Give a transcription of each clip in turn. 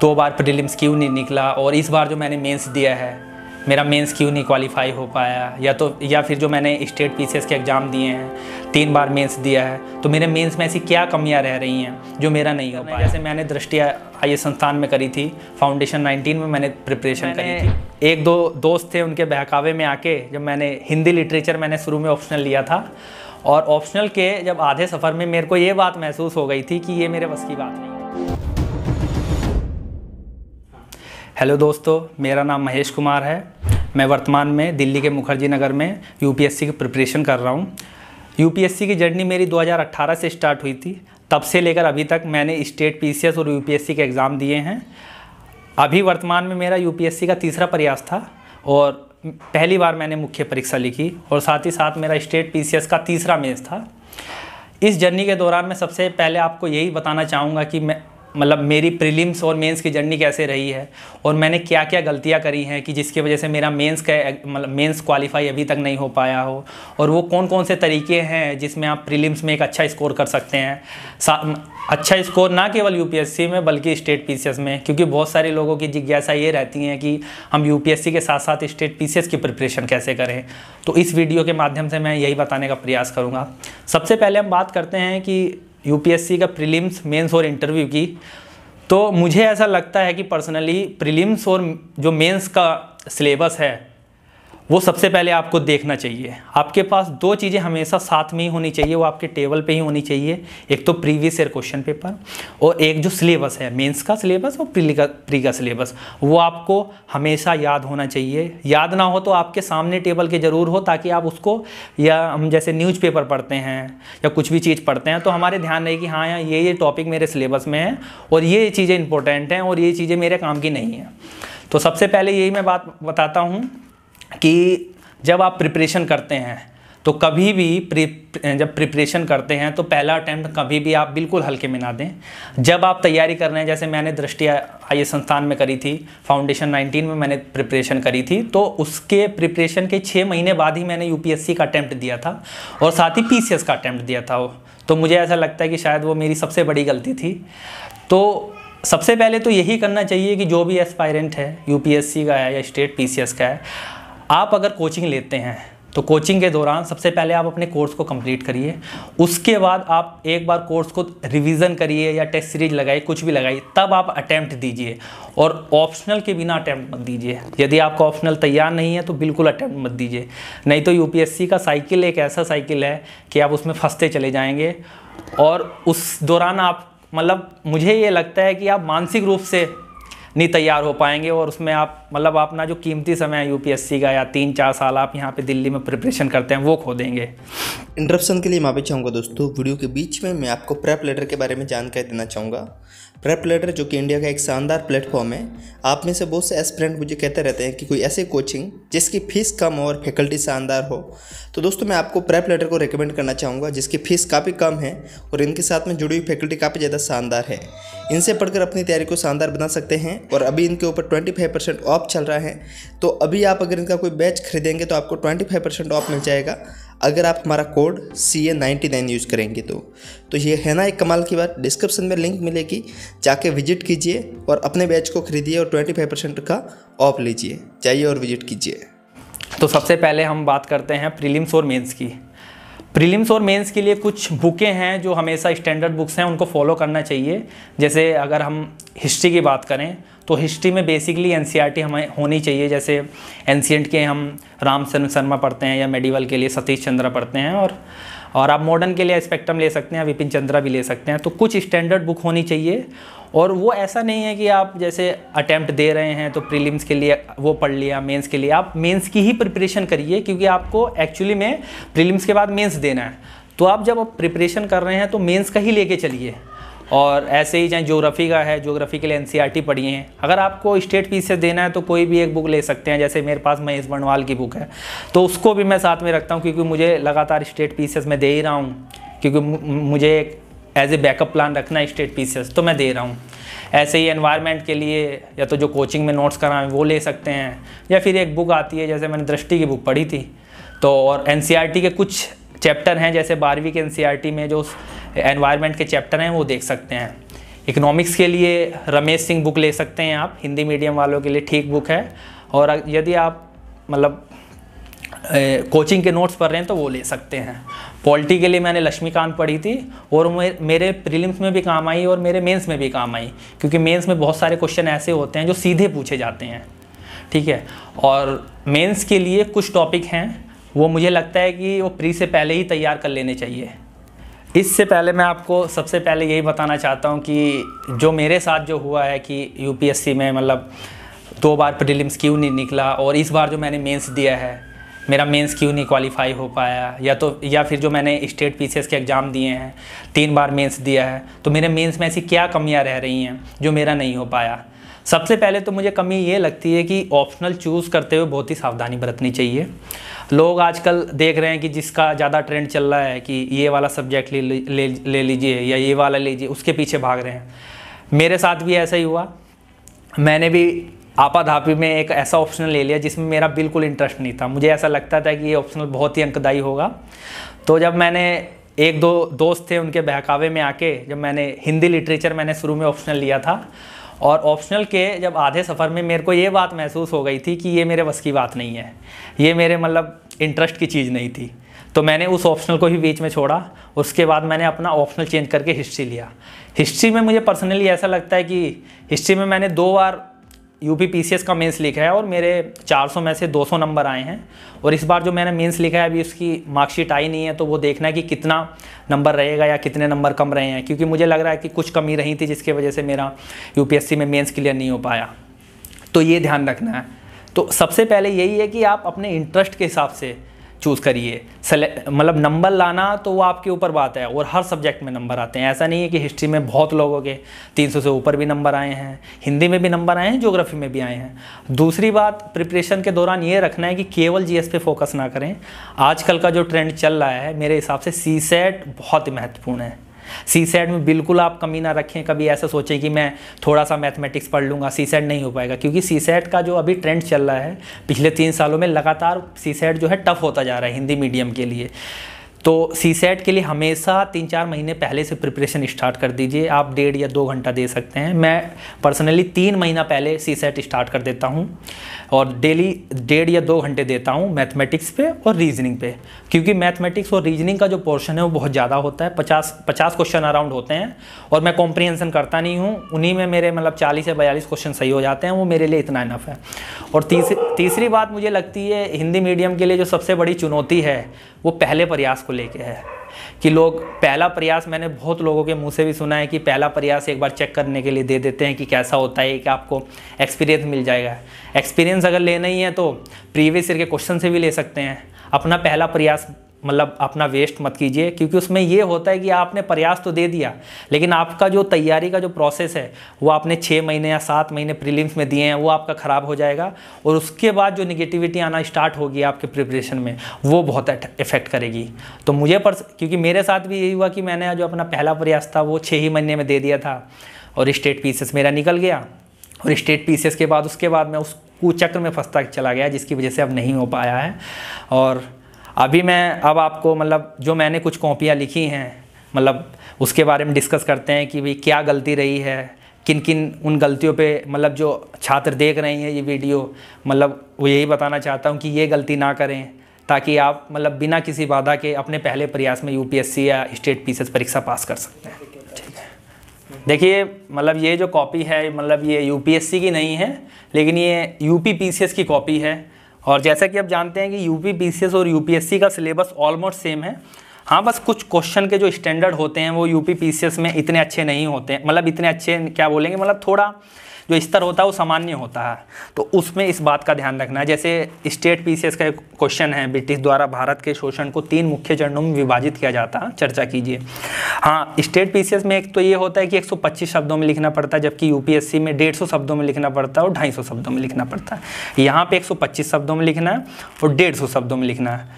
2 बार prelims क्यों नहीं निकला, और इस बार जो मैंने मेंस दिया है मेरा मेंस क्यों नहीं क्वालिफाई हो पाया, या फिर जो मैंने स्टेट पीसीएस के एग्ज़ाम दिए हैं 3 बार मेंस दिया है, तो मेरे मेंस में ऐसी क्या कमियां रह रही हैं जो मेरा नहीं हो पाया। जैसे मैंने दृष्टि आईएएस संस्थान में करी थी, फाउंडेशन 19 में मैंने प्रिपरेशन करी थी। 1-2 दोस्त थे, उनके बहकावे में आके जब मैंने हिंदी लिटरेचर मैंने शुरू में ऑप्शनल लिया था, और ऑप्शनल के जब आधे सफ़र में मेरे को ये बात महसूस हो गई थी कि ये मेरे बस की बात नहीं है। हेलो दोस्तों, मेरा नाम महेश कुमार है। मैं वर्तमान में दिल्ली के मुखर्जी नगर में यूपीएससी की प्रिपरेशन कर रहा हूँ। यूपीएससी की जर्नी मेरी 2018 से स्टार्ट हुई थी। तब से लेकर अभी तक मैंने स्टेट पीसीएस और यूपीएससी के एग्ज़ाम दिए हैं। अभी वर्तमान में मेरा यूपीएससी का तीसरा प्रयास था और पहली बार मैंने मुख्य परीक्षा लिखी, और साथ ही साथ मेरा स्टेट पीसीएस का तीसरा मेंस था। इस जर्नी के दौरान मैं सबसे पहले आपको यही बताना चाहूँगा कि मेरी प्रीलिम्स और मेंस की जर्नी कैसे रही है, और मैंने क्या क्या गलतियां करी हैं कि जिसकी वजह से मेरा मेंस क्वालिफाई अभी तक नहीं हो पाया हो, और वो कौन कौन से तरीके हैं जिसमें आप प्रीलिम्स में एक अच्छा स्कोर कर सकते हैं। अच्छा स्कोर ना केवल यूपीएससी में बल्कि स्टेट पीसीएस में, क्योंकि बहुत सारे लोगों की जिज्ञासा ये रहती है कि हम यूपीएससी के साथ साथ स्टेट पीसीएस की प्रिपरेशन कैसे करें। तो इस वीडियो के माध्यम से मैं यही बताने का प्रयास करूँगा। सबसे पहले हम बात करते हैं कि यूपीएससी का प्रीलिम्स, मेंस और इंटरव्यू की। तो मुझे ऐसा लगता है कि पर्सनली प्रीलिम्स और जो मेंस का सिलेबस है वो सबसे पहले आपको देखना चाहिए। आपके पास 2 चीज़ें हमेशा साथ में ही होनी चाहिए, वो आपके टेबल पे ही होनी चाहिए। एक तो प्रीवियस ईयर क्वेश्चन पेपर, और एक जो सिलेबस है मेंस का सिलेबस और प्री का सिलेबस, वो आपको हमेशा याद होना चाहिए। याद ना हो तो आपके सामने टेबल के ज़रूर हो, ताकि आप उसको, या हम जैसे न्यूज़पेपर पढ़ते हैं या कुछ भी चीज़ पढ़ते हैं तो हमारे ध्यान रहे कि हाँ यार ये टॉपिक मेरे सिलेबस में है और ये चीज़ें इंपॉर्टेंट हैं और ये चीज़ें मेरे काम की नहीं हैं। तो सबसे पहले यही मैं बात बताता हूँ कि जब आप प्रिपरेशन करते हैं तो कभी भी जब प्रिपरेशन करते हैं तो पहला अटैम्प्ट कभी भी आप बिल्कुल हल्के में ना दें। जब आप तैयारी कर रहे हैं, जैसे मैंने दृष्टि आईएएस संस्थान में करी थी, फाउंडेशन 19 में मैंने प्रिपरेशन करी थी, तो उसके प्रिपरेशन के 6 महीने बाद ही मैंने यूपीएससी का अटैम्प्ट दिया था और साथ ही पीसीएस का अटैम्प्ट दिया था। तो मुझे ऐसा लगता है कि शायद वो मेरी सबसे बड़ी गलती थी। तो सबसे पहले तो यही करना चाहिए कि जो भी एस्पायरेंट है, यूपीएससी का है या स्टेट पीसीएस का है, आप अगर कोचिंग लेते हैं तो कोचिंग के दौरान सबसे पहले आप अपने कोर्स को कंप्लीट करिए। उसके बाद आप एक बार कोर्स को रिवीजन करिए या टेस्ट सीरीज लगाइए, कुछ भी लगाइए, तब आप अटैम्प्ट दीजिए। और ऑप्शनल के बिना अटैम्प्ट मत दीजिए। यदि आपका ऑप्शनल तैयार नहीं है तो बिल्कुल अटैम्प्ट मत दीजिए, नहीं तो यूपीएससी का साइकिल एक ऐसा साइकिल है कि आप उसमें फंसते चले जाएंगे, और उस दौरान आप मुझे ये लगता है कि आप मानसिक रूप से नहीं तैयार हो पाएंगे, और उसमें आप अपना जो कीमती समय है यूपीएससी का, या 3-4 साल आप यहाँ पे दिल्ली में प्रिपरेशन करते हैं, वो खो देंगे। इंटरप्शन के लिए माफ़ी चाहूँगा दोस्तों। वीडियो के बीच में मैं आपको प्रेप लेटर के बारे में जानकारी देना चाहूँगा। प्रेप लेटर जो कि इंडिया का एक शानदार प्लेटफॉर्म है। आप में से बहुत से एस्पिरेंट मुझे कहते रहते हैं कि कोई ऐसे कोचिंग जिसकी फ़ीस कम हो और फैकल्टी शानदार हो। तो दोस्तों मैं आपको प्रेप लेटर को रिकमेंड करना चाहूँगा, जिसकी फ़ीस काफ़ी कम है और इनके साथ में जुड़ी हुई फैकल्टी काफ़ी ज़्यादा शानदार है। इनसे पढ़कर अपनी तैयारी को शानदार बना सकते हैं, और अभी इनके ऊपर 25% ऑफ चल रहा है। तो अभी आप अगर इनका कोई बैच खरीदेंगे तो आपको 25% ऑफ मिल जाएगा अगर आप हमारा कोड CA99 यूज़ करेंगे तो ये है ना एक कमाल की बात। डिस्क्रिप्शन में लिंक मिलेगी, जाके विजिट कीजिए और अपने बैच को खरीदिए और 25% का ऑफ लीजिए। जाइए और विजिट कीजिए। तो सबसे पहले हम बात करते हैं प्रीलिम्स और मेंस की। प्रीलिम्स और मेंस के लिए कुछ बुकें हैं जो हमेशा स्टैंडर्ड बुक्स हैं, उनको फॉलो करना चाहिए। जैसे अगर हम हिस्ट्री की बात करें तो हिस्ट्री में बेसिकली एनसीईआरटी हमें होनी चाहिए। जैसे एंशिएंट के हम रामचंद्र शर्मा पढ़ते हैं, या मेडिवल के लिए सतीश चंद्रा पढ़ते हैं, और आप मॉडर्न के लिए स्पेक्ट्रम ले सकते हैं, विपिन चंद्रा भी ले सकते हैं। तो कुछ स्टैंडर्ड बुक होनी चाहिए, और वो ऐसा नहीं है कि आप जैसे अटैम्प्ट दे रहे हैं तो प्रीलिम्स के लिए वो पढ़ लिया, मेंस के लिए आप मेंस की ही प्रिपरेशन करिए, क्योंकि आपको एक्चुअली में प्रीलिम्स के बाद मेंस देना है। तो आप जब आप प्रिपरेशन कर रहे हैं तो मेंस का ही लेके चलिए। और ऐसे ही चाहे ज्योग्राफी का है, ज्योग्राफी के लिए एनसीईआरटी पढ़िए हैं। अगर आपको स्टेट पीसीएस देना है तो कोई भी एक बुक ले सकते हैं। जैसे मेरे पास महेश बर्णवाल की बुक है, तो उसको भी मैं साथ में रखता हूँ, क्योंकि मुझे लगातार स्टेट पीसीएस में दे ही रहा हूँ, क्योंकि मुझे एज ए बैकअप प्लान रखना है स्टेट पीसीएस, तो मैं दे रहा हूँ। ऐसे ही एनवायरनमेंट के लिए या तो जो कोचिंग में नोट्स कराएं वो ले सकते हैं, या फिर एक बुक आती है, जैसे मैंने दृष्टि की बुक पढ़ी थी, तो और एनसीईआरटी के कुछ चैप्टर हैं, जैसे 12वीं के एनसीईआरटी में जो एनवायरनमेंट के चैप्टर हैं वो देख सकते हैं। इकोनॉमिक्स के लिए रमेश सिंह बुक ले सकते हैं आप, हिंदी मीडियम वालों के लिए ठीक बुक है। और यदि आप मतलब कोचिंग के नोट्स पढ़ रहे हैं तो वो ले सकते हैं। पॉलिटी के लिए मैंने लक्ष्मीकांत पढ़ी थी और मेरे प्रीलिम्स में भी काम आई और मेरे मेंस में भी काम आई, क्योंकि मेंस में बहुत सारे क्वेश्चन ऐसे होते हैं जो सीधे पूछे जाते हैं, ठीक है। और मेंस के लिए कुछ टॉपिक हैं वो मुझे लगता है कि वो प्री से पहले ही तैयार कर लेने चाहिए। इससे पहले मैं आपको सबसे पहले यही बताना चाहता हूँ कि जो मेरे साथ जो हुआ है कि यूपीएससी में मतलब 2 बार प्रीलिम्स क्यों नहीं निकला, और इस बार जो मैंने मेंस दिया है मेरा मेंस क्यों नहीं क्वालिफाई हो पाया, या फिर जो मैंने स्टेट पीसीएस के एग्ज़ाम दिए हैं 3 बार मेंस दिया है, तो मेरे मेंस में ऐसी क्या कमियां रह रही हैं जो मेरा नहीं हो पाया। सबसे पहले तो मुझे कमी ये लगती है कि ऑप्शनल चूज़ करते हुए बहुत ही सावधानी बरतनी चाहिए। लोग आजकल देख रहे हैं कि जिसका ज़्यादा ट्रेंड चल रहा है कि ये वाला सब्जेक्ट ले लीजिए या ये वाला लीजिए, उसके पीछे भाग रहे हैं। मेरे साथ भी ऐसा ही हुआ। मैंने भी आपाधापी में एक ऐसा ऑप्शनल ले लिया जिसमें मेरा बिल्कुल इंटरेस्ट नहीं था। मुझे ऐसा लगता था कि ये ऑप्शनल बहुत ही अंकदायी होगा। तो जब मैंने 1-2 दोस्त थे उनके बहकावे में आके जब मैंने हिंदी लिटरेचर मैंने शुरू में ऑप्शनल लिया था, और ऑप्शनल के जब आधे सफ़र में मेरे को ये बात महसूस हो गई थी कि ये मेरे बस की बात नहीं है, ये मेरे मतलब इंटरेस्ट की चीज़ नहीं थी, तो मैंने उस ऑप्शनल को ही बीच में छोड़ा। उसके बाद मैंने अपना ऑप्शनल चेंज करके हिस्ट्री लिया। हिस्ट्री में मुझे पर्सनली ऐसा लगता है कि हिस्ट्री में मैंने 2 बार यूपी पीसीएस का मेंस लिखा है और मेरे 400 में से 200 नंबर आए हैं। और इस बार जो मैंने मेंस लिखा है अभी उसकी मार्कशीट आई नहीं है, तो वो देखना है कि कितना नंबर रहेगा या कितने नंबर कम रहे हैं, क्योंकि मुझे लग रहा है कि कुछ कमी रही थी जिसकी वजह से मेरा यूपीएससी में मेंस क्लियर नहीं हो पाया। तो ये ध्यान रखना है। तो सबसे पहले यही है कि आप अपने इंटरेस्ट के हिसाब से चूज़ करिए। मतलब नंबर लाना तो वो आपके ऊपर बात है, और हर सब्जेक्ट में नंबर आते हैं। ऐसा नहीं है कि हिस्ट्री में बहुत लोगों के 300 से ऊपर भी नंबर आए हैं, हिंदी में भी नंबर आए हैं, ज्योग्राफी में भी आए हैं। दूसरी बात, प्रिपरेशन के दौरान ये रखना है कि केवल जीएस पे फोकस ना करें। आजकल का जो ट्रेंड चल रहा है मेरे हिसाब से सीसेट बहुत ही महत्वपूर्ण है। सीसेट में बिल्कुल आप कमी ना रखें। कभी ऐसा सोचें कि मैं थोड़ा सा मैथमेटिक्स पढ़ लूँगा, सीसेट नहीं हो पाएगा, क्योंकि सीसेट का जो अभी ट्रेंड चल रहा है पिछले 3 सालों में लगातार सीसेट जो है टफ होता जा रहा है हिंदी मीडियम के लिए। तो सीसेट के लिए हमेशा 3-4 महीने पहले से प्रिपरेशन स्टार्ट कर दीजिए। आप 1.5 या 2 घंटा दे सकते हैं। मैं पर्सनली 3 महीना पहले सीसेट स्टार्ट कर देता हूं और डेली 1.5 या 2 घंटे देता हूं मैथमेटिक्स पे और रीजनिंग पे, क्योंकि मैथमेटिक्स और रीजनिंग का जो पोर्शन है वो बहुत ज़्यादा होता है। 50 क्वेश्चन अराउंड होते हैं और मैं कॉम्प्रिहेंशन करता नहीं हूँ। उन्हीं में मेरे मतलब 40 या 42 क्वेश्चन सही हो जाते हैं। वो मेरे लिए इतना इनफ है। और तीसरी बात मुझे लगती है हिंदी मीडियम के लिए जो सबसे बड़ी चुनौती है वो पहले प्रयास को लेके है, कि लोग पहला प्रयास, मैंने बहुत लोगों के मुंह से भी सुना है कि पहला प्रयास एक बार चेक करने के लिए दे देते हैं कि कैसा होता है, कि आपको एक्सपीरियंस मिल जाएगा। एक्सपीरियंस अगर लेना ही है तो प्रीवियस ईयर के क्वेश्चन से भी ले सकते हैं। अपना पहला प्रयास मतलब अपना वेस्ट मत कीजिए, क्योंकि उसमें ये होता है कि आपने प्रयास तो दे दिया, लेकिन आपका जो तैयारी का जो प्रोसेस है वो आपने 6 महीने या 7 महीने प्रीलिम्स में दिए हैं, वो आपका ख़राब हो जाएगा। और उसके बाद जो निगेटिविटी आना स्टार्ट होगी आपके प्रिपरेशन में, वो बहुत इफेक्ट करेगी। तो मुझे क्योंकि मेरे साथ भी यही हुआ कि मैंने जो अपना पहला प्रयास था वो 6 ही महीने में दे दिया था और स्टेट पीसीएस मेरा निकल गया। और स्टेट पीसीएस के बाद उसके बाद मैं उस कुचक्र में फंसता चला गया, जिसकी वजह से अब नहीं हो पाया है। और अभी मैं अब आपको मतलब जो मैंने कुछ कॉपियाँ लिखी हैं मतलब उसके बारे में डिस्कस करते हैं कि भाई क्या गलती रही है, किन किन उन गलतियों पे मतलब जो छात्र देख रहे हैं ये वीडियो, मतलब वो यही बताना चाहता हूँ कि ये गलती ना करें, ताकि आप मतलब बिना किसी बाधा के अपने पहले प्रयास में यूपीएससी या स्टेट पीसीएस परीक्षा पास कर सकते हैं। ठीक है, देखिए मतलब ये जो कॉपी है मतलब ये यूपीएससी की नहीं है, लेकिन ये यूपी पीसीएस की कॉपी है। और जैसा कि आप जानते हैं कि यूपी पीसीएस और यूपीएससी का सिलेबस ऑलमोस्ट सेम है। हाँ, बस कुछ क्वेश्चन के जो स्टैंडर्ड होते हैं वो यूपी पीसीएस में इतने अच्छे नहीं होते हैं, मतलब इतने अच्छे क्या बोलेंगे, मतलब थोड़ा जो स्तर होता है वो सामान्य होता है। तो उसमें इस बात का ध्यान रखना है। जैसे स्टेट पीसीएस का एक क्वेश्चन है, ब्रिटिश द्वारा भारत के शोषण को 3 मुख्य चरणों में विभाजित किया जाता है, चर्चा कीजिए। हाँ, स्टेट पीसीएस में एक तो ये होता है कि 125 शब्दों में लिखना पड़ता है, जबकि यूपीएससी में 150 शब्दों में लिखना पड़ता है और 250 शब्दों में लिखना पड़ता है। यहाँ पे 125 शब्दों में लिखना है और 150 शब्दों में लिखना है।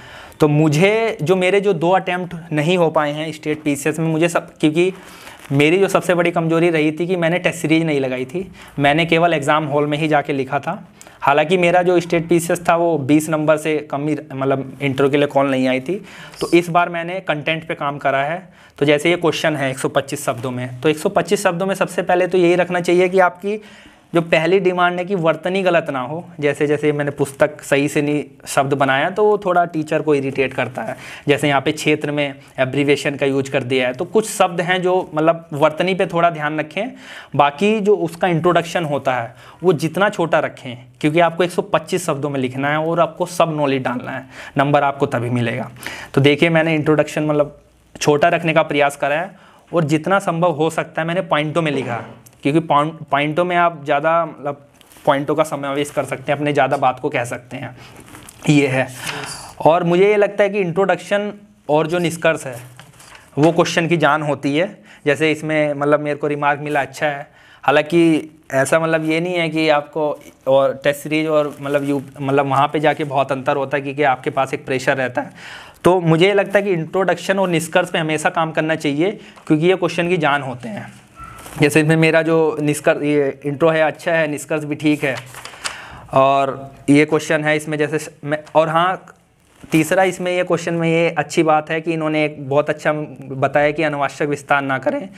तो मुझे जो मेरे जो 2 अटैम्प्ट नहीं हो पाए हैं स्टेट पीसीएस में, मुझे क्योंकि मेरी जो सबसे बड़ी कमजोरी रही थी कि मैंने टेस्ट सीरीज नहीं लगाई थी, मैंने केवल एग्ज़ाम हॉल में ही जाके लिखा था। हालांकि मेरा जो स्टेट पीसीएस था वो 20 नंबर से कम ही, मतलब इंटरव्यू के लिए कॉल नहीं आई थी। तो इस बार मैंने कंटेंट पे काम करा है। तो जैसे ये क्वेश्चन है 125 शब्दों में, तो 125 शब्दों में सबसे पहले तो यही रखना चाहिए कि आपकी जो पहली डिमांड है कि वर्तनी गलत ना हो। जैसे जैसे मैंने पुस्तक सही से नहीं शब्द बनाया तो वो थोड़ा टीचर को इरिटेट करता है। जैसे यहाँ पे क्षेत्र में एब्रीविएशन का यूज कर दिया है, तो कुछ शब्द हैं जो मतलब वर्तनी पे थोड़ा ध्यान रखें। बाकी जो उसका इंट्रोडक्शन होता है वो जितना छोटा रखें, क्योंकि आपको 125 शब्दों में लिखना है और आपको सब नॉलेज डालना है, नंबर आपको तभी मिलेगा। तो देखिए मैंने इंट्रोडक्शन मतलब छोटा रखने का प्रयास करा है और जितना संभव हो सकता है मैंने पॉइंटों में लिखा, क्योंकि पॉइंटों में आप ज़्यादा मतलब पॉइंटों का समावेश कर सकते हैं, अपने ज़्यादा बात को कह सकते हैं, ये है। और मुझे ये लगता है कि इंट्रोडक्शन और जो निष्कर्ष है वो क्वेश्चन की जान होती है। जैसे इसमें मतलब मेरे को रिमार्क मिला अच्छा है, हालांकि ऐसा मतलब ये नहीं है कि आपको और टेस्ट सीरीज और मतलब वहाँ पे जाके बहुत अंतर होता है, क्योंकि आपके पास एक प्रेशर रहता है। तो मुझे ये लगता है कि इंट्रोडक्शन और निष्कर्ष पे हमेशा काम करना चाहिए, क्योंकि ये क्वेश्चन की जान होते हैं। जैसे इसमें मेरा जो निष्कर्ष ये इंट्रो है अच्छा है, निष्कर्ष भी ठीक है, और ये क्वेश्चन है इसमें जैसे मैं, और हाँ तीसरा इसमें ये क्वेश्चन में ये अच्छी बात है कि इन्होंने एक बहुत अच्छा बताया कि अनावश्यक विस्तार ना करें,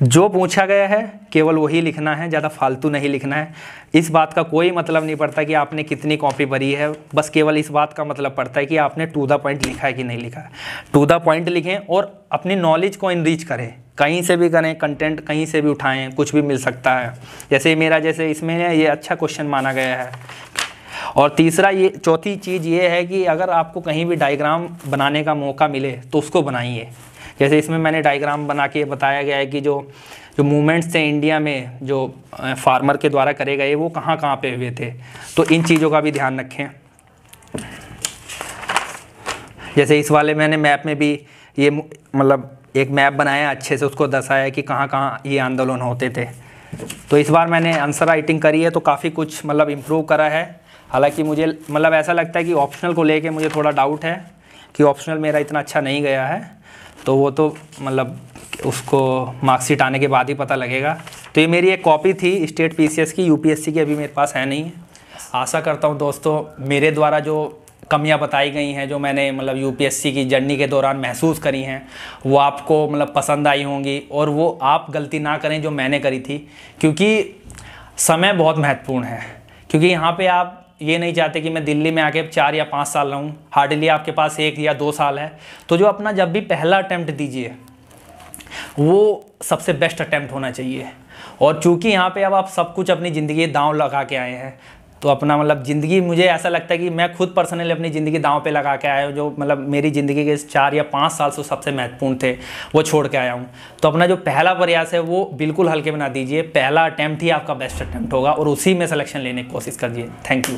जो पूछा गया है केवल वही लिखना है, ज़्यादा फालतू नहीं लिखना है। इस बात का कोई मतलब नहीं पड़ता कि आपने कितनी कॉपी भरी है, बस केवल इस बात का मतलब पड़ता है कि आपने टू द पॉइंट लिखा है कि नहीं लिखा है। टू द पॉइंट लिखें और अपनी नॉलेज को इनरीच करें, कहीं से भी करें, कंटेंट कहीं से भी उठाएं, कुछ भी मिल सकता है। जैसे मेरा जैसे इसमें ये अच्छा क्वेश्चन माना गया है। और तीसरा ये चौथी चीज़ ये है कि अगर आपको कहीं भी डायग्राम बनाने का मौका मिले तो उसको बनाइए। जैसे इसमें मैंने डायग्राम बना के बताया गया है कि जो मूवमेंट्स थे इंडिया में जो फार्मर के द्वारा करे गए वो कहाँ कहाँ पे हुए थे, तो इन चीज़ों का भी ध्यान रखें। जैसे इस वाले मैंने मैप में भी ये मतलब एक मैप बनाया अच्छे से, उसको दर्शाया कि कहाँ कहाँ ये आंदोलन होते थे। तो इस बार मैंने आंसर राइटिंग करी है तो काफ़ी कुछ मतलब इम्प्रूव करा है। हालांकि मुझे मतलब ऐसा लगता है कि ऑप्शनल को लेके मुझे थोड़ा डाउट है कि ऑप्शनल मेरा इतना अच्छा नहीं गया है, तो वो तो मतलब उसको मार्कशीट आने के बाद ही पता लगेगा। तो ये मेरी एक कॉपी थी स्टेट पीसीएस की, यूपीएससी की अभी मेरे पास है नहीं। आशा करता हूँ दोस्तों मेरे द्वारा जो कमियां बताई गई हैं, जो मैंने मतलब यूपीएससी की जर्नी के दौरान महसूस करी हैं, वो आपको मतलब पसंद आई होंगी और वो आप गलती ना करें जो मैंने करी थी, क्योंकि समय बहुत महत्वपूर्ण है। क्योंकि यहाँ पे आप ये नहीं चाहते कि मैं दिल्ली में आके 4 या 5 साल रहूँ, हार्डली आपके पास 1 या 2 साल है। तो जो अपना जब भी पहला अटैम्प्ट दीजिए वो सबसे बेस्ट अटैम्प्ट होना चाहिए। और चूँकि यहाँ पे अब आप सब कुछ अपनी ज़िंदगी दांव लगा के आए हैं, तो अपना मतलब ज़िंदगी, मुझे ऐसा लगता है कि मैं खुद पर्सनली अपनी ज़िंदगी दांव पे लगा के आया हूँ। जो मतलब मेरी ज़िंदगी के 4 या 5 साल से सबसे महत्वपूर्ण थे वो छोड़ के आया हूँ। तो अपना जो पहला प्रयास है वो बिल्कुल हल्के में ना दीजिए, पहला अटैम्प्ट ही आपका बेस्ट अटैम्प्ट होगा और उसी में सिलेक्शन लेने की कोशिश करिए। Thank you.